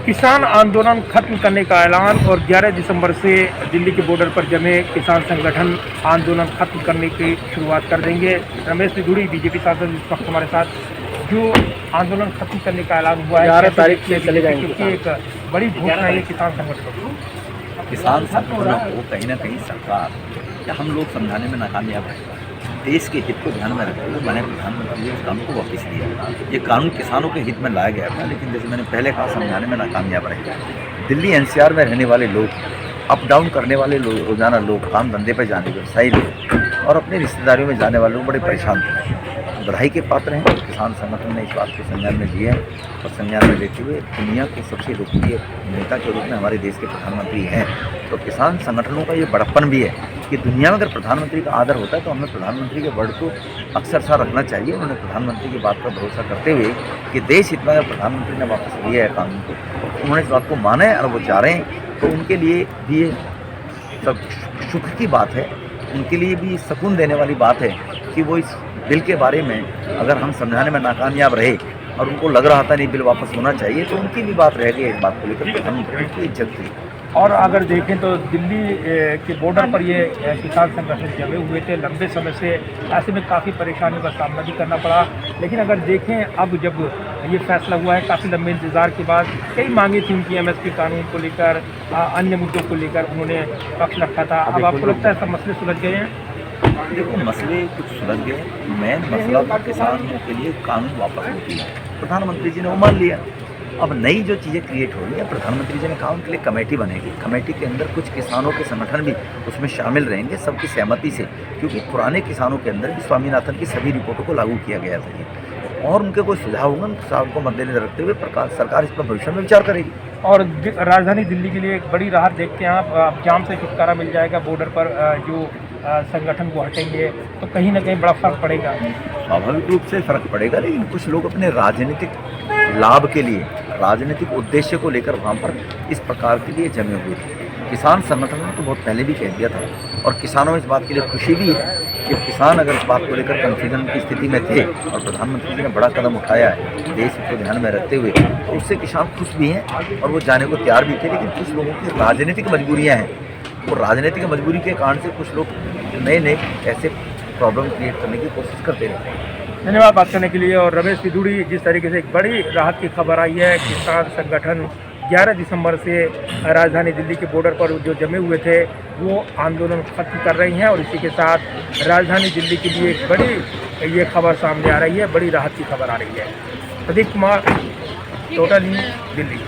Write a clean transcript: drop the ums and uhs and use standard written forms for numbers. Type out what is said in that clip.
किसान आंदोलन खत्म करने का ऐलान और 11 दिसंबर से दिल्ली के बॉर्डर पर जमे किसान संगठन आंदोलन खत्म करने की शुरुआत कर देंगे। रमेश बिधूड़ी बीजेपी सांसद इस वक्त हमारे साथ, जो आंदोलन खत्म करने का ऐलान हुआ है 11 तारीख से चले जाएंगे, क्योंकि एक बड़ी घोषणा है किसान संगठन। किसान संगठनों को कहीं ना कहीं सरकार या हम लोग समझाने में नाकामयाब है। देश के हित को ध्यान में रखते हुए मैंने प्रधानमंत्री जी इस कानून को वापस लिया। ये कानून किसानों के हित में लाया गया था, लेकिन जैसे मैंने पहले कहा समझाने में नाकामयाब रहे। दिल्ली एनसीआर में रहने वाले लोग, अप डाउन करने वाले लोग, रोजाना लोग, काम धंधे पर जाने व्यवसायी लोग और अपने रिश्तेदारियों में जाने वाले लोग बड़े परेशान थे। बधाई के पात्र हैं। किसान संगठन ने इस बात को संज्ञान में लिया है और संज्ञान में लेते हुए दुनिया के सबसे लोकप्रिय नेता के रूप में हमारे देश के प्रधानमंत्री हैं। तो किसान संगठनों का ये बड़प्पन भी है कि दुनिया में अगर प्रधानमंत्री का आदर होता है तो हमें प्रधानमंत्री के वर्ड को अक्सर सा रखना चाहिए। उन्होंने प्रधानमंत्री की बात पर भरोसा करते हुए कि देश हित में अगर प्रधानमंत्री ने वापस लिया है कानून को, उन्होंने इस बात को माना है और वो जा रहे हैं, तो उनके लिए भी ये सब सुख की बात है। उनके लिए भी सुकून देने वाली बात है कि वो इस बिल के बारे में अगर हम समझाने में नाकामयाब रहे और उनको लग रहा था नहीं बिल वापस होना चाहिए, तो उनकी भी बात रह गई इस बात को लेकर प्रधानमंत्री की इज्जत थी। और अगर देखें तो दिल्ली के बॉर्डर पर ये किसान संगठन जमे हुए थे लंबे समय से, ऐसे में काफ़ी परेशानियों का सामना भी करना पड़ा। लेकिन अगर देखें अब जब ये फैसला हुआ है, काफ़ी लंबे इंतजार के बाद, कई मांगे थी उनकी एमएसपी कानून को लेकर, अन्य मुद्दों को लेकर उन्होंने पक्ष रखा था। अब आपको लगता है सब मसले सुलझ गए हैं? देखो, मसले कुछ सुलझ गए। मेन मसला तो किसानों के लिए कानून वापस होती है। प्रधानमंत्री जी ने वो मान लिया। अब नई जो चीज़ें क्रिएट हो रही है, प्रधानमंत्री जी ने कहा उनके लिए कमेटी बनेगी। कमेटी के अंदर कुछ किसानों के संगठन भी उसमें शामिल रहेंगे, सबकी सहमति से, क्योंकि पुराने किसानों के अंदर भी स्वामीनाथन की सभी रिपोर्टों को लागू किया गया था ये। और उनके कोई सुझाव होगा, उन सुझाव को मद्देनजर रखते हुए सरकार इस पर भविष्य में विचार करेगी। और राजधानी दिल्ली के लिए एक बड़ी राहत देखते हैं आप, जाम से छुटकारा मिल जाएगा। बॉर्डर पर जो संगठन को हटेंगे तो कहीं ना कहीं बड़ा फर्क पड़ेगा। स्वाभाविक रूप से फर्क पड़ेगा, लेकिन कुछ लोग अपने राजनीतिक लाभ के लिए, राजनीतिक उद्देश्य को लेकर वहाँ पर इस प्रकार के लिए जमे हुए थे। किसान संगठन ने तो बहुत पहले भी कह दिया था और किसानों में इस बात के लिए खुशी भी है कि किसान अगर इस बात को लेकर कन्फ्यूजन की स्थिति में थे और प्रधानमंत्री जी ने बड़ा कदम उठाया है देश को ध्यान में रखते हुए, तो उससे किसान खुश भी हैं और वो जाने को तैयार भी थे। लेकिन कुछ लोगों की राजनीतिक मजबूरियाँ हैं, और राजनीतिक मजबूरी के कारण से कुछ लोग नए ऐसे प्रॉब्लम क्रिएट करने की कोशिश करते रहते हैं। धन्यवाद बात करने के लिए। और रमेश बिधूड़ी, जिस तरीके से एक बड़ी राहत की खबर आई है, किसान संगठन 11 दिसंबर से राजधानी दिल्ली के बॉर्डर पर जो जमे हुए थे वो आंदोलन खत्म कर रही हैं, और इसी के साथ राजधानी दिल्ली के लिए एक बड़ी ये खबर सामने आ रही है, बड़ी राहत की खबर आ रही है। Pradeep Kumar, total news, Delhi.